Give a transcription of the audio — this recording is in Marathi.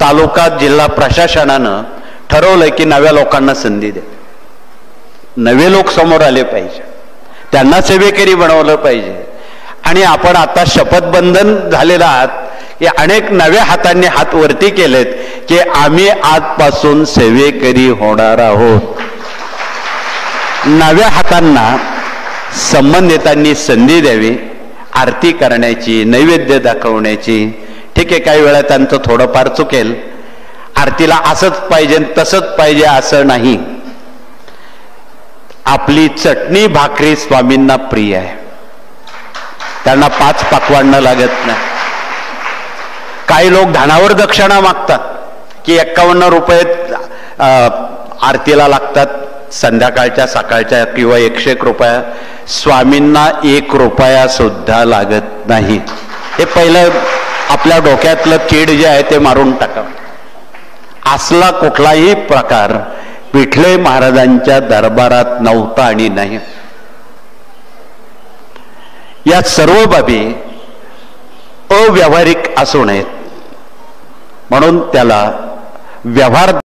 तालुका जिल्हा प्रशासनानं ठरवलंय की नव्या लोकांना संधी दे, नवे लोक समोर आले पाहिजे, त्यांना सेवेकरी बनवलं पाहिजे. आणि आपण आता शपथबंधन झालेला आहात की अनेक नव्या हातांनी हात वरती केलेत की आम्ही आजपासून सेवेकरी होणार आहोत. नव्या हातांना संबंधितांनी संधी द्यावी, आरती करण्याची, नैवेद्य दाखवण्याची. ठीक आहे, काही वेळा त्यांचं थोडंफार चुकेल, आरतीला असंच पाहिजे तसंच पाहिजे असं नाही. आपली चटणी भाकरी स्वामींना प्रिय आहे, त्यांना 5 पक्वान्न लागत नाही. काही लोक धनावर दक्षिणा मागतात की 51 रुपये आरतीला लागतात, संध्याकाळच्या सकाळच्या, किंवा 101 रुपया. स्वामींना 1 रुपया सुद्धा लागत नाही. हे पहिलं आपल्या डोक्यातलं कीड जे आहे ते मारून टाका. असला कुठलाही प्रकार विठले महाराजांच्या दरबारात नव्हता आणि नाही. या सर्व बाबी अव्यावहारिक असू नयेत, म्हणून त्याला व्यवहार